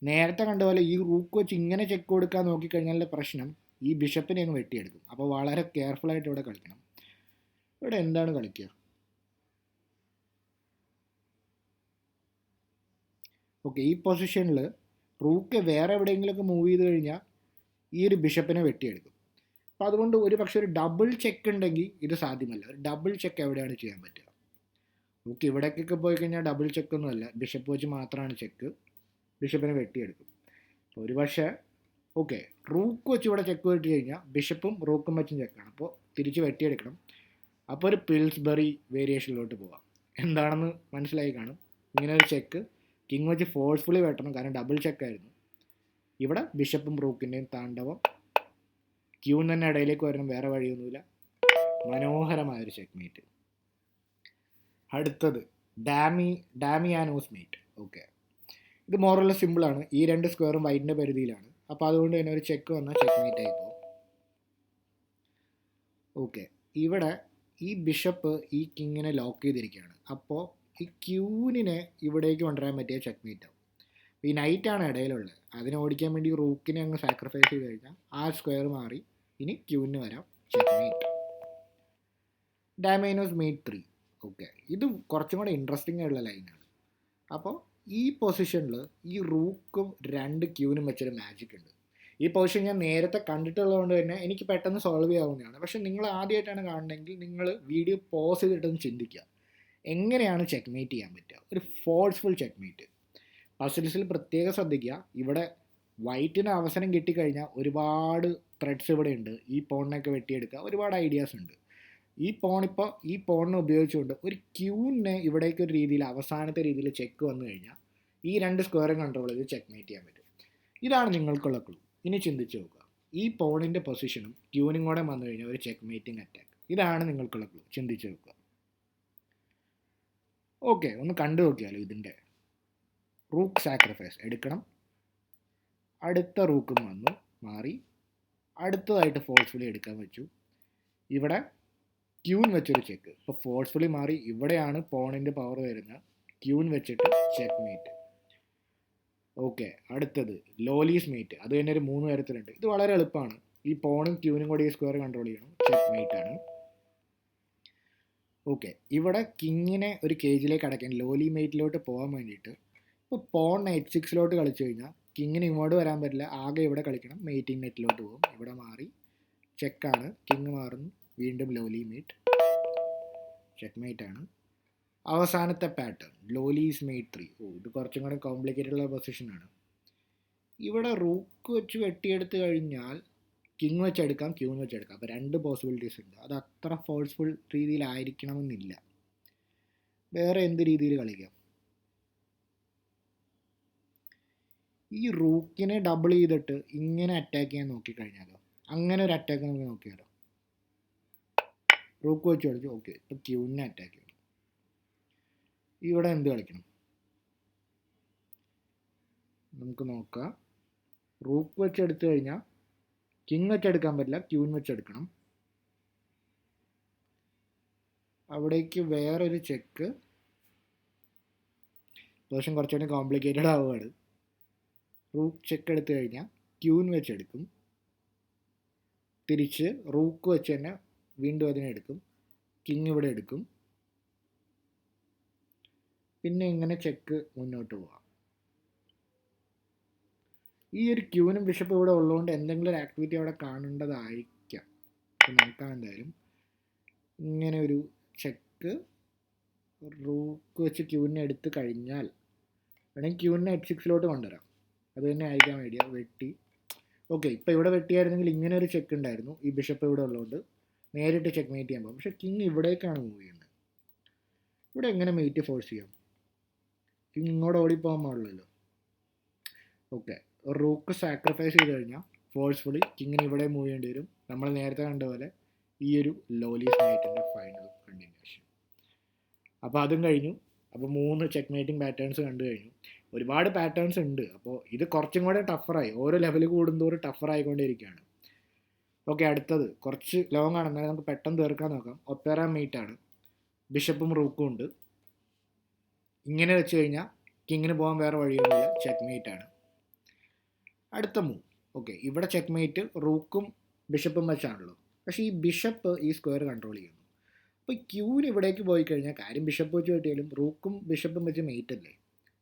[SPEAKER 1] നേരത്തെ കണ്ടപോലെ ഈ റൂക്ക് വെച്ച് ഇങ്ങനെ ചെക്ക് കൊടുക്കാൻ നോക്കിക്കഴിഞ്ഞാൽ പ്രശ്നം ഈ ബിഷപ്പിനെ അങ്ങ് വെട്ടിയെടുക്കും. അപ്പോൾ വളരെ കെയർഫുള്ളായിട്ട് ഇവിടെ കളിക്കണം. ഇവിടെ എന്താണ് കളിക്കുക? ഓക്കെ, ഈ പൊസിഷനിൽ റൂക്ക് വേറെ എവിടെയെങ്കിലുമൊക്കെ മൂവ് ചെയ്ത് കഴിഞ്ഞാൽ ഈ ഒരു ബിഷപ്പിനെ വെട്ടിയെടുക്കും. അപ്പോൾ അതുകൊണ്ട് ഒരു പക്ഷേ ഒരു ഡബിൾ ചെക്ക് ഉണ്ടെങ്കിൽ ഇത് സാധ്യമല്ല. ഒരു ഡബിൾ ചെക്ക് എവിടെയാണ് ചെയ്യാൻ പറ്റുക? റൂക്ക് ഇവിടേക്കൊക്കെ പോയി കഴിഞ്ഞാൽ ഡബിൾ ചെക്കൊന്നുമല്ല, ബിഷപ്പ് വെച്ച് മാത്രമാണ് ചെക്ക്. ബിഷപ്പിനെ വെട്ടിയെടുക്കും. അപ്പോൾ ഒരു പക്ഷേ ഓക്കെ, റൂക്ക് വെച്ച് ഇവിടെ ചെക്ക് വെട്ടി കഴിഞ്ഞാൽ ബിഷപ്പും റൂക്കും വെച്ചും ചെക്കാണ്. അപ്പോൾ തിരിച്ച് വെട്ടിയെടുക്കണം. അപ്പോൾ ഒരു പിൽസ്ബറി വേരിയേഷനിലോട്ട് പോവാം. എന്താണെന്ന് മനസ്സിലായി കാണും. ഇങ്ങനെ ഒരു ചെക്ക് കിങ് വെച്ച് ഫോഴ്സ്ഫുള്ളി വെട്ടണം, കാരണം ഡബിൾ ചെക്കായിരുന്നു. ഇവിടെ ബിഷപ്പും റൂക്കിൻ്റെയും താണ്ഡവം. ക്യൂൻ തന്നെ ഇടയിലേക്ക് വരണം, വേറെ വഴിയൊന്നുമില്ല. മനോഹരമായൊരു ചെക്ക് മേറ്റ്. അടുത്തത് ഡാമിയാനോസ് മേറ്റ്. ഓക്കെ, ഇത് മോറല്ല സിമ്പിളാണ്. ഈ രണ്ട് സ്ക്വയറും വൈറ്റിൻ്റെ പരിധിയിലാണ്. അപ്പോൾ അതുകൊണ്ട് തന്നെ ഒരു ചെക്ക് വന്നാൽ ചെക്ക് മേറ്റ് ആയി പോകും. ഓക്കെ, ഇവിടെ ഈ ബിഷപ്പ് ഈ കിങ്ങിനെ ലോക്ക് ചെയ്തിരിക്കുകയാണ്. അപ്പോൾ ഈ ക്യൂനിനെ ഇവിടേക്ക് കൊണ്ടുവരാൻ പറ്റിയ ചെക്ക് മേറ്റ് ആവും. ഈ നൈറ്റാണ് ഇടയിലുള്ളത്. അതിനെ ഓടിക്കാൻ വേണ്ടി റൂക്കിനെ അങ്ങ് സാക്രിഫൈസ് ചെയ്ത് കഴിഞ്ഞാൽ ആ സ്ക്വയർ മാറി ഇനി ക്യൂവിന് വരാം, ചെക്ക് മേറ്റ്. ഡാമൈനോസ് മേറ്റ് 3. ഓക്കെ, ഇത് കുറച്ചും കൂടെ ഇൻട്രസ്റ്റിംഗ് ആയിട്ടുള്ള ലൈനാണ്. അപ്പോൾ ഈ പൊസിഷനിൽ ഈ റൂക്കും രണ്ട് ക്യൂവിനും വെച്ചൊരു മാജിക് ഉണ്ട്. ഈ പൊസിഷൻ ഞാൻ നേരത്തെ കണ്ടിട്ടുള്ളതുകൊണ്ട് തന്നെ എനിക്ക് പെട്ടെന്ന് സോൾവ് ചെയ്യാവുന്നതാണ്. പക്ഷേ നിങ്ങൾ ആദ്യമായിട്ടാണ് കാണണമെങ്കിൽ നിങ്ങൾ വീഡിയോ പോസ് ചെയ്തിട്ടൊന്ന് ചിന്തിക്കുക, എങ്ങനെയാണ് ചെക്ക് മേറ്റ് ചെയ്യാൻ പറ്റുക? ഒരു ഫോഴ്സ്ഫുൾ ചെക്ക് മേറ്റ്. പസിൽസിൽ പ്രത്യേകം ശ്രദ്ധിക്കുക. ഇവിടെ വൈറ്റിന് അവസരം കിട്ടിക്കഴിഞ്ഞാൽ ഒരുപാട് ത്രെഡ്സ് ഇവിടെ ഉണ്ട്. ഈ പോണിനൊക്കെ വെട്ടിയെടുക്കുക, ഒരുപാട് ഐഡിയാസ് ഉണ്ട്. ഈ പോണിനെ ഉപയോഗിച്ചുകൊണ്ട് ഒരു ക്യൂവിനെ ഇവിടേക്ക് ഒരു രീതിയിൽ അവസാനത്തെ രീതിയിൽ ചെക്ക് വന്നു കഴിഞ്ഞാൽ ഈ രണ്ട് സ്ക്വയറും കൺട്രോൾ ചെയ്ത് ചെക്ക് മേറ്റ് ചെയ്യാൻ പറ്റും. ഇതാണ് നിങ്ങൾക്കുള്ള ക്ലൂ. ഇനി ചിന്തിച്ച് നോക്കുക, ഈ പോണിൻ്റെ പൊസിഷനും ക്യൂനും കൂടെ വന്നു കഴിഞ്ഞാൽ ഒരു ചെക്ക് മേറ്റിംഗ് അറ്റാക്ക്. ഇതാണ് നിങ്ങൾക്കുള്ള ക്ലൂ. ചിന്തിച്ച് നോക്കുക. ഓക്കെ, ഒന്ന് കണ്ടു നോക്കിയാലോ. ഇതിൻ്റെ റൂക്ക് സാക്രിഫൈസ് എടുക്കണം. അടുത്ത റൂക്കും വന്നു മാറി, അടുത്തതായിട്ട് ഫോഴ്സ്ഫുള്ളി എടുക്കാൻ വെച്ചു. ഇവിടെ ക്യൂൻ വെച്ചൊരു ചെക്ക്. ഇപ്പോൾ ഫോഴ്സ്ഫുള്ളി മാറി, ഇവിടെയാണ് പോണിൻ്റെ പവർ വരുന്നത്. ക്യൂൻ വെച്ചിട്ട് ചെക്ക് മേറ്റ്. ഓക്കെ, അടുത്തത് ലോലീസ് മേറ്റ്. അത് തന്നെ ഒരു 3 തരത്തിലുണ്ട്. ഇത് വളരെ എളുപ്പമാണ്. ഈ പോണും ക്യൂനും കൂടി ഈ സ്ക്വയർ കൺട്രോൾ ചെയ്യണം, ചെക്ക് മേറ്റ് ആണ്. ഓക്കെ, ഇവിടെ കിങ്ങിനെ ഒരു കേജിലേക്ക് അടയ്ക്കാൻ ലോലി മേറ്റിലോട്ട് പോകാൻ വേണ്ടിയിട്ട് ഇപ്പോൾ പോൺ H6 കളിച്ചു കഴിഞ്ഞാൽ കിങ്ങിന് ഇങ്ങോട്ട് വരാൻ പറ്റില്ല, ആകെ ഇവിടെ കളിക്കണം. മേറ്റിംഗ് നെറ്റിലോട്ട് പോകും. ഇവിടെ മാറി ചെക്കാണ്, കിങ് മാറുന്നു, വീണ്ടും ലോലി മേറ്റ്, ചെക്ക് മേറ്റ് ആണ്. അവസാനത്തെ പാറ്റേൺ ലോലീസ് മേറ്റ് 3. ഇത് കുറച്ചും കൂടെ കോംപ്ലിക്കേറ്റഡ് ഉള്ള പൊസിഷനാണ്. ഇവിടെ റൂക്ക് വെച്ച് വെട്ടിയെടുത്ത് കഴിഞ്ഞാൽ കിങ് വെച്ചെടുക്കാം, ക്യൂൻ വെച്ചെടുക്കാം. അപ്പോൾ 2 പോസിബിലിറ്റീസ് ഉണ്ട്. അത് അത്ര ഫോഴ്സ്ഫുൾ രീതിയിലായിരിക്കണമെന്നില്ല. വേറെ എന്ത് രീതിയിൽ കളിക്കാം? ഈ റൂക്കിനെ ഡബിൾ ചെയ്തിട്ട് ഇങ്ങനെ അറ്റാക്ക് ചെയ്യാൻ നോക്കിക്കഴിഞ്ഞാലോ? അങ്ങനെ ഒരു അറ്റാക്ക് നമുക്ക് നോക്കിയാലോ? റൂക്ക് വെച്ച് കളിച്ചു. ഓക്കെ, ഇപ്പോൾ ക്യൂവിനെ അറ്റാക്ക് ചെയ്യണം. ഇവിടെ എന്ത് കളിക്കണം? നമുക്ക് നോക്കാം. റൂക്ക് വെച്ചെടുത്തു കഴിഞ്ഞാൽ കിങ് വെച്ചെടുക്കാൻ പറ്റില്ല, ക്യൂൻ വെച്ചെടുക്കണം. അവിടേക്ക് വേറൊരു ചെക്ക്. പൊസിഷൻ കുറച്ചുകൂടി കോംപ്ലിക്കേറ്റഡ് ആവുകയാണ്. റൂക്ക് ചെക്ക് എടുത്തു കഴിഞ്ഞാൽ ക്യൂൻ വെച്ചെടുക്കും. തിരിച്ച് റൂക്ക് വെച്ച് തന്നെ വീണ്ടും അതിനെ എടുക്കും. കിങ് ഇവിടെ എടുക്കും. പിന്നെ ഇങ്ങനെ ചെക്ക് മുന്നോട്ട് പോവാം. ഈ ഒരു ക്യൂനും ബിഷപ്പും ഇവിടെ ഉള്ളതുകൊണ്ട് എന്തെങ്കിലും ഒരു ആക്ടിവിറ്റി അവിടെ കാണേണ്ടതായിരിക്കാം. അപ്പോൾ നോക്കാം എന്തായാലും. ഇങ്ങനെ ഒരു ചെക്ക് റൂക്ക് വെച്ച് ക്യൂവിനെ എടുത്ത് കഴിഞ്ഞാൽ വേണമെങ്കിൽ ക്യൂവിനെ H6 കൊണ്ടുവരാം. അത് തന്നെ ആയിരിക്കാം ഐഡിയ. വെട്ടി. ഓക്കെ, ഇപ്പോൾ ഇവിടെ വെട്ടിയായിരുന്നെങ്കിൽ ഇങ്ങനെ ഒരു ചെക്ക് ഉണ്ടായിരുന്നു. ഈ ബിഷപ്പ് ഇവിടെ ഉള്ളതുകൊണ്ട് നേരിട്ട് ചെക്ക് മേറ്റ് ചെയ്യാൻ പോകും. പക്ഷേ കിങ് ഇവിടേക്കാണ് മൂവ് ചെയ്യുന്നത്. ഇവിടെ എങ്ങനെ മേറ്റ് ഫോഴ്സ് ചെയ്യാം? കിങ് ഇങ്ങോട്ട് ഓടിപ്പോകാൻ പാടില്ലല്ലോ. ഓക്കെ, റൂക്ക് സാക്രിഫൈസ് ചെയ്ത് കഴിഞ്ഞാൽ ഫോഴ്സ്ഫുള്ളി കിങ്ങിന് ഇവിടെ മൂവ് ചെയ്യേണ്ടി വരും. നമ്മൾ നേരത്തെ കണ്ട പോലെ ഈ ഒരു ലോലീസ് നൈറ്റിൻ്റെ ഫൈനൽ കണ്ടിന്യൂഷൻ. അപ്പോൾ അതും കഴിഞ്ഞു. അപ്പോൾ 3 ചെക്ക് മേറ്റിംഗ് പാറ്റേൺസ് കണ്ടു കഴിഞ്ഞു. ഒരുപാട് പാറ്റേൺസ് ഉണ്ട്. അപ്പോൾ ഇത് കുറച്ചും കൂടെ ടഫറായി, ഓരോ ലെവൽ കൂടുന്തോറും ടഫറായിക്കൊണ്ടിരിക്കുകയാണ്. ഓക്കെ, അടുത്തത് കുറച്ച് ലോങ് ആണ്, എന്നാലും നമുക്ക് പെട്ടെന്ന് തീർക്കാൻ നോക്കാം. ഒപ്പേറ മീറ്റ് ആണ്. ബിഷപ്പും റൂക്കും ഉണ്ട്. ഇങ്ങനെ വെച്ച് കഴിഞ്ഞാൽ കിങ്ങിന് പോകാൻ വേറെ വഴിയൊന്നുമില്ല, ചെക്ക് മേറ്റ് ആണ്. അടുത്ത മൂവ്. ഓക്കെ, ഇവിടെ ചെക്ക് മേറ്റ് റൂക്കും ബിഷപ്പും വെച്ചാണല്ലോ. പക്ഷേ ഈ ബിഷപ്പ് ഈ സ്ക്വയർ കൺട്രോൾ ചെയ്യുന്നു. അപ്പോൾ ക്യൂവിന് ഇവിടേക്ക് പോയി കഴിഞ്ഞാൽ കാര്യം ബിഷപ്പ് വെച്ച് കിട്ടിയാലും റൂക്കും ബിഷപ്പും വെച്ച് മേറ്റ് അല്ലേ.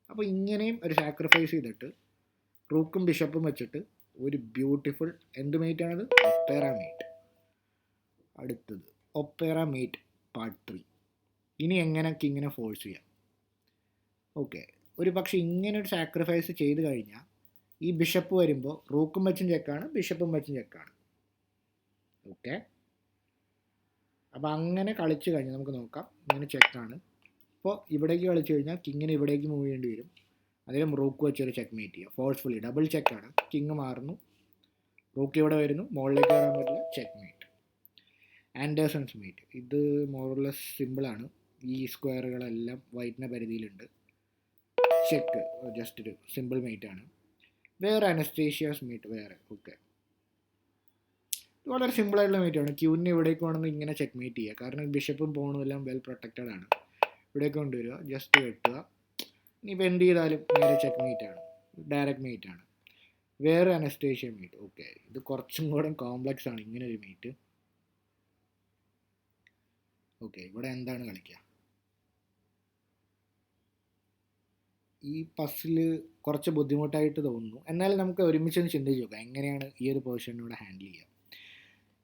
[SPEAKER 1] അപ്പോൾ ഇങ്ങനെയും ഒരു സാക്രിഫൈസ് ചെയ്തിട്ട് റൂക്കും ബിഷപ്പും വെച്ചിട്ട് ഒരു ബ്യൂട്ടിഫുൾ എന്ത് മേറ്റ് ആണത്? Opera mate. അടുത്തത് ഒപ്പേറ മേറ്റ് പാർട്ട് 3. ഇനി എങ്ങനെ കിങ്ങിനെ ഫോഴ്സ് ചെയ്യാം? ഓക്കെ, ഒരു പക്ഷേ ഇങ്ങനെ ഒരു സാക്രിഫൈസ് ചെയ്ത് കഴിഞ്ഞാൽ ഈ ബിഷപ്പ് വരുമ്പോൾ റൂക്കും വെച്ചും ചെക്കാണ്, ബിഷപ്പും വെച്ചും ചെക്കാണ്. ഓക്കെ, അപ്പോൾ അങ്ങനെ കളിച്ച് കഴിഞ്ഞാൽ നമുക്ക് നോക്കാം. ഇങ്ങനെ ചെക്കാണ്. അപ്പോൾ ഇവിടേക്ക് കളിച്ച് കഴിഞ്ഞാൽ കിങ്ങിന് ഇവിടേക്ക് മൂവ് ചെയ്യേണ്ടി വരും. അതിലും റൂക്ക് വെച്ചൊരു ചെക്ക് മേറ്റ് ചെയ്യുക. ഫോഴ്സ്ഫുള്ളി ഡബിൾ ചെക്കാണ്. കിങ് മാറുന്നു, റൂക്ക് ഇവിടെ വരുന്നു, മുകളിലേക്ക് കയറാൻ പറ്റില്ല, ചെക്ക് മേറ്റ്. Anderssen's mate. ഇത് മോർലെസ് സിമ്പിളാണ്. ഈ സ്ക്വയറുകളെല്ലാം വൈറ്റിൻ്റെ പരിധിയിലുണ്ട്. ചെക്ക് ജസ്റ്റ് ഒരു സിമ്പിൾ മേറ്റ് ആണ്. വേറെ അനസ്തേഷ്യാസ് മേറ്റ് വേറെ. ഓക്കെ, ഇത് വളരെ സിമ്പിളായിട്ടുള്ള മേറ്റാണ്. ക്യൂവിനെ ഇവിടേക്ക് വേണമെന്ന് ഇങ്ങനെ ചെക്ക് മേറ്റ് ചെയ്യുക. കാരണം ബിഷപ്പും പോണും എല്ലാം വെൽ പ്രൊട്ടക്റ്റഡ് ആണ്. ഇവിടേക്ക് കൊണ്ടുവരിക, ജസ്റ്റ് വെട്ടുക. ഇനിയിപ്പോൾ എന്ത് ചെയ്താലും നേരെ ചെക്ക് മേറ്റ് ആണ്, ഡയറക്റ്റ് മേറ്റ് ആണ്. വേറെ അനസ്തേഷ്യ മേറ്റ്. ഓക്കെ, ഇത് കുറച്ചും കൂടെ കോംപ്ലക്സ് ആണ് ഇങ്ങനെ ഒരു മേറ്റ്. ഓക്കെ, ഇവിടെ എന്താണ് കളിക്കുക? ഈ പസില് കുറച്ച് ബുദ്ധിമുട്ടായിട്ട് തോന്നുന്നു. എന്നാലും നമുക്ക് ഒരുമിച്ചൊന്ന് ചിന്തിച്ച് നോക്കാം എങ്ങനെയാണ് ഈ ഒരു പൊസിഷനിലൂടെ ഹാൻഡിൽ ചെയ്യുക.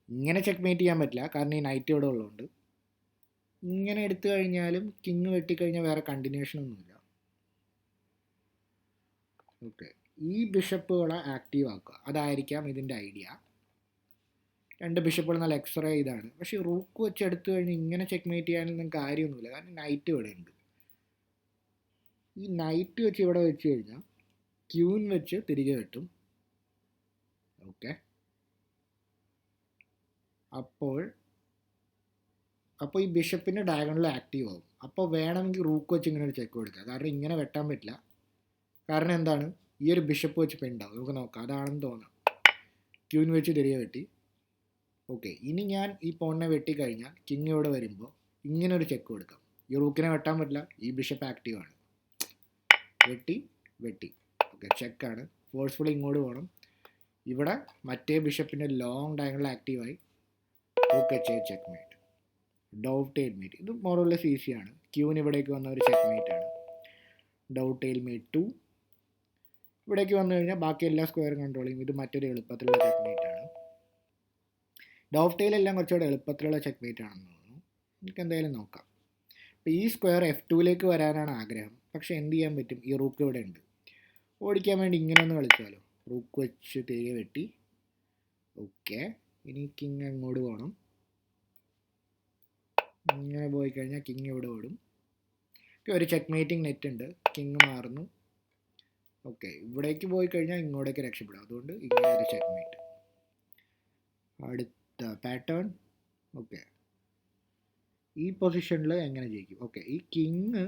[SPEAKER 1] ഇങ്ങനെ ചെക്ക് മേറ്റ് ചെയ്യാൻ പറ്റില്ല, കാരണം ഈ നൈറ്റ് ഇവിടെ ഉള്ളതുകൊണ്ട്. ഇങ്ങനെ എടുത്തു കഴിഞ്ഞാലും കിങ് വെട്ടിക്കഴിഞ്ഞാൽ വേറെ കണ്ടിന്യൂഷൻ ഒന്നുമില്ല. ഓക്കെ, ഈ ബിഷപ്പുകളെ ആക്റ്റീവ് ആക്കുക, അതായിരിക്കാം ഇതിൻ്റെ ഐഡിയ. 2 ബിഷപ്പുകൾ നല്ല എക്സ്റേ ഇതാണ്. പക്ഷേ റൂക്ക് വെച്ച് എടുത്തു കഴിഞ്ഞാൽ ഇങ്ങനെ ചെക്ക് മേറ്റ് ചെയ്യാനൊന്നും കാര്യമൊന്നുമില്ല, കാരണം നൈറ്റ് ഇവിടെ ഉണ്ട്. ഈ നൈറ്റ് വെച്ച് ഇവിടെ വെച്ച് കഴിഞ്ഞാൽ ക്യൂൻ വെച്ച് തിരികെ വെട്ടും. ഓക്കെ, അപ്പോൾ ഈ ബിഷപ്പിൻ്റെ ഡയഗണൽ ആക്റ്റീവ് ആവും. അപ്പോൾ വേണമെങ്കിൽ റൂക്ക് വെച്ച് ഇങ്ങനെ ഒരു ചെക്ക് കൊടുക്കുക, കാരണം ഇങ്ങനെ വെട്ടാൻ പറ്റില്ല. കാരണം എന്താണ്? ഈ ഒരു ബിഷപ്പ് വെച്ച് പെണ്ടാവും. നമുക്ക് നോക്കാം, അതാണെന്ന് തോന്നാം. ക്യൂൻ വെച്ച് തിരികെ വെട്ടി. ഓക്കെ, ഇനി ഞാൻ ഈ പോണിനെ വെട്ടിക്കഴിഞ്ഞാൽ കിങ് ഇവിടെ വരുമ്പോൾ ഇങ്ങനെ ഒരു ചെക്ക് കൊടുക്കാം. ഈ റൂക്കിനെ വെട്ടാൻ പറ്റില്ല, ഈ ബിഷപ്പ് ആക്റ്റീവാണ്. വെട്ടി. ഓക്കെ, ചെക്കാണ്. ഫോഴ്സ്ഫുള്ളി ഇങ്ങോട്ട് പോകണം. ഇവിടെ മറ്റേ ബിഷപ്പിൻ്റെ ലോങ് ഡയഗണൽ ആക്റ്റീവായി. Okay, checkmate. Dovetail mate. ഇത് മോറോലെസ് ഈസിയാണ്. ക്യൂവിന് ഇവിടേക്ക് വന്ന ഒരു ചെക്ക് മേറ്റ് ആണ്. Dovetail mate 2. ഇവിടേക്ക് വന്നു കഴിഞ്ഞാൽ ബാക്കി എല്ലാ സ്ക്വയറും കൺട്രോൾ ചെയ്യും. ഇത് മറ്റൊരു എളുപ്പത്തിലുള്ള ചെക്ക് മേറ്റ് ആണ്. ഡോവ് ടെയിൽ എല്ലാം കുറച്ചുകൂടെ എളുപ്പത്തിലുള്ള ചെക്ക് മേറ്റ് ആണെന്ന് തോന്നുന്നു. നമുക്ക് എന്തായാലും നോക്കാം. അപ്പോൾ ഈ സ്ക്വയർ F2 വരാനാണ് ആഗ്രഹം. പക്ഷേ എന്ത് ചെയ്യാൻ പറ്റും? ഈ റൂക്ക് ഇവിടെ ഉണ്ട്. ഓടിക്കാൻ വേണ്ടി ഇങ്ങനെ ഒന്ന് കളിച്ചാലോ? റൂക്ക് വെച്ച് തിരികെ വെട്ടി. ഓക്കെ, ഇനി കിങ് അങ്ങോട്ട് പോകണം. ഇങ്ങനെ പോയി കഴിഞ്ഞാൽ കിങ് ഇവിടെ ഓടും. ഒരു ചെക്ക് മേറ്റിംഗ് നെറ്റ് ഉണ്ട്. കിങ് മാറുന്നു. ഓക്കെ, ഇവിടേക്ക് പോയി കഴിഞ്ഞാൽ ഇങ്ങോട്ടേക്ക് രക്ഷപ്പെടും. അതുകൊണ്ട് ഇങ്ങനെ ഒരു ചെക്ക് മേറ്റ്. അടുത്ത പാറ്റേൺ. ഓക്കെ, ഈ പൊസിഷനിൽ എങ്ങനെ ജയിക്കും? ഓക്കെ, ഈ കിങ്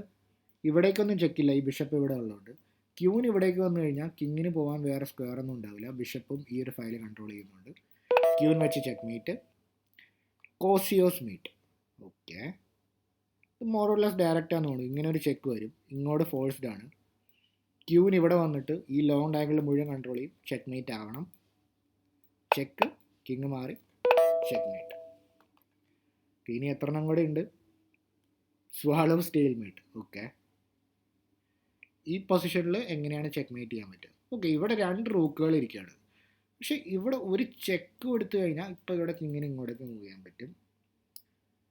[SPEAKER 1] ഇവിടേക്കൊന്നും ചെക്കില്ല, ഈ ബിഷപ്പ് ഇവിടെ ഉള്ളതുകൊണ്ട്. ക്യൂവിന് ഇവിടേക്ക് വന്നു കഴിഞ്ഞാൽ കിങ്ങിന് പോകാൻ വേറെ സ്ക്വയർ ഒന്നും ഉണ്ടാവില്ല. ബിഷപ്പും ഈ ഒരു ഫയൽ കൺട്രോൾ ചെയ്യുന്നുണ്ട്. ക്യൂൻ വെച്ച് ചെക്ക് മേറ്റ്. കോസിയോസ് മീറ്റ്. ഓക്കെ, ഇത് മോറോലെസ് ഡയറക്റ്റ് ആണെന്ന് തോന്നുന്നു. ഇങ്ങനെ ഒരു ചെക്ക് വരും, ഇങ്ങോട്ട് ഫോഴ്സ്ഡ് ആണ്. ക്യൂവിന് ഇവിടെ വന്നിട്ട് ഈ ലോങ് ഡയഗണൽ മുഴുവൻ കൺട്രോൾ ചെയ്യും. ചെക്ക് മേറ്റ് ആവണം. ചെക്ക്, കിങ് മാറി, ചെക്ക് മേറ്റ്. ഇനി എത്ര എണ്ണം കൂടെ ഉണ്ട്? Swallow stale mate. ഓക്കെ, ഈ പൊസിഷനിൽ എങ്ങനെയാണ് ചെക്ക് മേറ്റ് ചെയ്യാൻ പറ്റുക? ഓക്കെ, ഇവിടെ 2 റൂക്കുകൾ ഇരിക്കുകയാണ്. പക്ഷേ ഇവിടെ ഒരു ചെക്ക് കൊടുത്തു കഴിഞ്ഞാൽ ഇപ്പോൾ ഇവിടെ കിങ്ങിന് ഇങ്ങോട്ടേക്ക് മൂവ് ചെയ്യാൻ പറ്റും.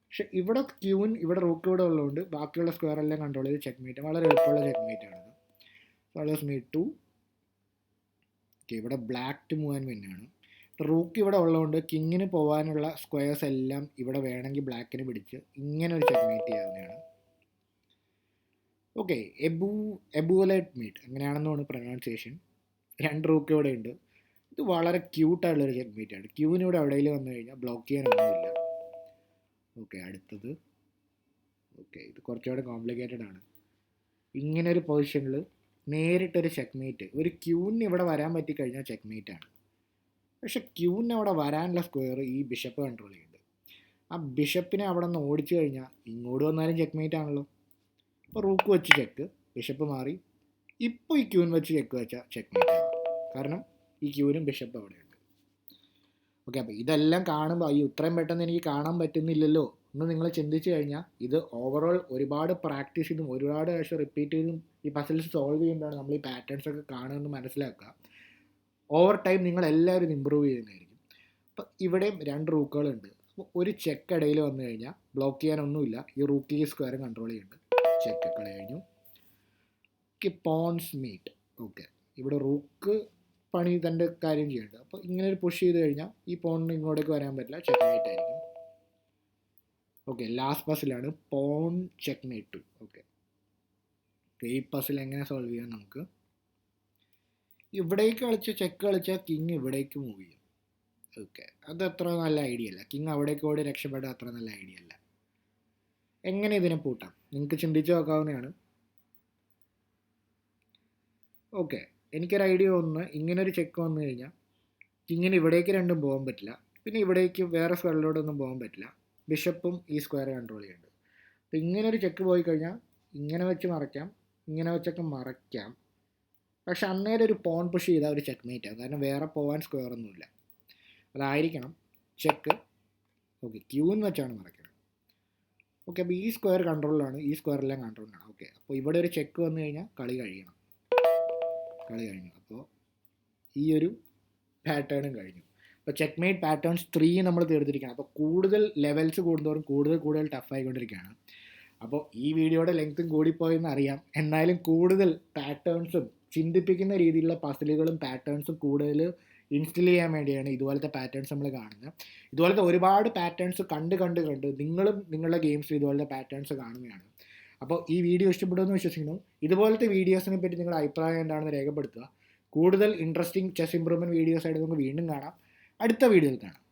[SPEAKER 1] പക്ഷെ ഇവിടെ ക്യൂൻ ഇവിടെ റൂക്ക് ഇവിടെ ഉള്ളതുകൊണ്ട് ബാക്കിയുള്ള സ്ക്വയർ എല്ലാം കൺട്രോൾ ചെയ്ത് ചെക്ക് മേറ്റ്, വളരെ എളുപ്പമുള്ള ചെക്ക് മേറ്റ് ആണിത്. Swallow's mate two. ഓക്കെ, ഇവിടെ ബ്ലാക്ക് ടു മൂവ് ആൻഡ് വിന്നാണ്. റൂക്ക് ഇവിടെ ഉള്ളതുകൊണ്ട് കിങ്ങിന് പോകാനുള്ള സ്ക്വയേഴ്സ് എല്ലാം ഇവിടെ വേണമെങ്കിൽ ബ്ലാക്കിന് പിടിച്ച് ഇങ്ങനെ ഒരു ചെക്ക് മേറ്റ് ചെയ്യാവുന്നതാണ്. ഓക്കെ, എബൂലൈറ്റ് മീറ്റ് അങ്ങനെയാണെന്നാണ് പ്രൊനൗൺസിയേഷൻ. 2 റൂക്ക് ഇവിടെ ഉണ്ട്. ഇത് വളരെ ക്യൂട്ടായിട്ടുള്ളൊരു ചെക്ക് മേറ്റ് ആണ്. ക്യൂവിന് ഇവിടെ എവിടെയെങ്കിലും വന്നു കഴിഞ്ഞാൽ ബ്ലോക്ക് ചെയ്യാനൊന്നുമില്ല. ഓക്കെ, അടുത്തത്. ഓക്കെ, ഇത് കുറച്ചുകൂടെ കോംപ്ലിക്കേറ്റഡ് ആണ്. ഇങ്ങനെ ഒരു പൊസിഷനിൽ നേരിട്ടൊരു ചെക്ക് മേറ്റ്, ഒരു ക്യൂവിന് ഇവിടെ വരാൻ പറ്റിക്കഴിഞ്ഞാൽ ചെക്ക് മേറ്റ് ആണ്. പക്ഷെ ക്യൂവിന് അവിടെ വരാനുള്ള സ്ക്വയർ ഈ ബിഷപ്പ് കൺട്രോൾ ചെയ്യുന്നുണ്ട്. ആ ബിഷപ്പിനെ അവിടെ നിന്ന് ഓടിച്ചു കഴിഞ്ഞാൽ ഇങ്ങോട്ട് വന്നാലും ചെക്ക് മേറ്റ് ആണല്ലോ. അപ്പോൾ റൂക്ക് വെച്ച് ചെക്ക്, ബിഷപ്പ് മാറി. ഇപ്പോൾ ഈ ക്യൂവിൻ വെച്ച് ചെക്ക് വെച്ചാൽ ചെക്ക് മേറ്റ് ആണ്, കാരണം ഈ ക്യൂവിനും ബിഷപ്പ് അവിടെയുണ്ട്. ഓക്കെ, അപ്പോൾ ഇതെല്ലാം കാണുമ്പോൾ ഈ ഇത്രയും പെട്ടെന്ന് എനിക്ക് കാണാൻ പറ്റുന്നില്ലല്ലോ എന്ന് നിങ്ങൾ ചിന്തിച്ച് കഴിഞ്ഞാൽ ഇത് ഓവറോൾ ഒരുപാട് പ്രാക്ടീസ് ചെയ്തും ഒരുപാട് പ്രാവശ്യം റിപ്പീറ്റ് ചെയ്തും ഈ പസിൽസ് സോൾവ് ചെയ്യുമ്പോഴാണ് നമ്മൾ ഈ പാറ്റേൺസ് ഒക്കെ കാണുമെന്ന് മനസ്സിലാക്കുക. ഓവർ ടൈം നിങ്ങൾ എല്ലാവരും ഇമ്പ്രൂവ് ചെയ്യുന്നതായിരിക്കും. അപ്പോൾ ഇവിടെയും 2 റൂക്കുകളുണ്ട്. അപ്പോൾ ഒരു ചെക്ക് ഇടയിൽ വന്നു കഴിഞ്ഞാൽ ബ്ലോക്ക് ചെയ്യാനൊന്നുമില്ല. ഈ റൂക്ക് ഈ സ്ക്വയർ കൺട്രോൾ ചെയ്യുന്നുണ്ട്. ചെക്ക് കളി കഴിഞ്ഞു. Okay, pawns meet. ഓക്കെ, ഇവിടെ റൂക്ക് പണി തൻ്റെ കാര്യം ചെയ്യുന്നുണ്ട്. അപ്പോൾ ഇങ്ങനെ ഒരു പുഷ് ചെയ്ത് കഴിഞ്ഞാൽ ഈ പോണിന് ഇങ്ങോട്ടേക്ക് വരാൻ പറ്റില്ല, ചെക്ക് മേറ്റ് ആയിരിക്കും. ഓക്കെ, ലാസ്റ്റ് പസിലാണ് പോൺ ചെക്ക് മേറ്റ് 2. ഓക്കെ, ഈ പസിൽ എങ്ങനെ സോൾവ് ചെയ്യാൻ നമുക്ക് ഇവിടേക്ക് ചെക്ക് കളിച്ചാൽ കിങ് ഇവിടേക്ക് മൂവ് ചെയ്യും. ഓക്കെ, അത് അത്ര നല്ല ഐഡിയ അല്ല. കിങ് അവിടേക്ക് ഓടി രക്ഷപ്പെടാൻ അത്ര നല്ല ഐഡിയ അല്ല. എങ്ങനെ ഇതിനെ പൂട്ടാം നിങ്ങൾക്ക് ചിന്തിച്ച് നോക്കാവുന്നതാണ്. ഓക്കെ, എനിക്കൊരു ഐഡിയ ഒന്ന്, ഇങ്ങനൊരു ചെക്ക് വന്നു കഴിഞ്ഞാൽ കിങ്ങിന് ഇവിടേക്ക് രണ്ടും പോകാൻ പറ്റില്ല, പിന്നെ ഇവിടേക്ക് വേറെ സ്ക്വയറിലോട്ടൊന്നും പോകാൻ പറ്റില്ല. ബിഷപ്പും ഈ സ്ക്വയർ കൺട്രോൾ ചെയ്യുന്നുണ്ട്. അപ്പോൾ ഇങ്ങനൊരു ചെക്ക് പോയി കഴിഞ്ഞാൽ ഇങ്ങനെ വെച്ച് മറയ്ക്കാം, ഇങ്ങനെ വെച്ചൊക്കെ മറയ്ക്കാം. പക്ഷെ അന്നേരം ഒരു പോൺ പുഷ് ചെയ്താൽ ഒരു ചെക്ക് മേറ്റ് ആകും, കാരണം വേറെ പോകാൻ സ്ക്വയർ ഒന്നുമില്ല. അതായിരിക്കണം ചെക്ക്. ഓക്കെ, ക്യൂന്ന് വെച്ചാണ് മറയ്ക്കണം. ഓക്കെ, അപ്പോൾ ഈ സ്ക്വയർ കൺട്രോളിലാണ്, ഈ സ്ക്വയറെല്ലാം കൺട്രോളിലാണ്. ഓക്കെ, അപ്പോൾ ഇവിടെ ഒരു ചെക്ക് വന്നു കഴിഞ്ഞാൽ കളി കഴിയണം. കളി കഴിഞ്ഞു. അപ്പോൾ ഈ ഒരു പാറ്റേണും കഴിഞ്ഞു. അപ്പോൾ ചെക്ക് മേറ്റ് പാറ്റേൺസ് 3 നമ്മൾ തീർത്തിരിക്കുകയാണ്. അപ്പോൾ കൂടുതൽ ലെവൽസ് കൂടുന്നതോറും കൂടുതൽ ടഫായിക്കൊണ്ടിരിക്കുകയാണ്. അപ്പോൾ ഈ വീഡിയോയുടെ ലെങ്ത്തും കൂടിപ്പോയെന്ന് അറിയാം. എന്നാലും കൂടുതൽ പാറ്റേൺസും ചിന്തിപ്പിക്കുന്ന രീതിയിലുള്ള പസിലുകളും പാറ്റേൺസും കൂടുതൽ ഇൻസ്റ്റിൽ ചെയ്യാൻ വേണ്ടിയാണ് ഇതുപോലത്തെ പാറ്റേൺസ് നമ്മൾ കാണുന്നത്. ഇതുപോലത്തെ ഒരുപാട് പാറ്റേൺസ് കണ്ട് നിങ്ങളും നിങ്ങളുടെ ഗെയിംസിൽ ഇതുപോലത്തെ പാറ്റേൺസ് കാണുകയാണ്. അപ്പോൾ ഈ വീഡിയോ ഇഷ്ടപ്പെടുമെന്ന് വിശ്വസിക്കുന്നു. ഇതുപോലത്തെ വീഡിയോസിനെ പറ്റി നിങ്ങളുടെ അഭിപ്രായം എന്താണെന്ന് രേഖപ്പെടുത്തുക. കൂടുതൽ ഇൻട്രസ്റ്റിംഗ് ചെസ് ഇംപ്രൂവ്മെൻറ്റ് വീഡിയോസ് ആയിട്ട് നമുക്ക് വീണ്ടും കാണാം. അടുത്ത വീഡിയോയിൽ കാണാം.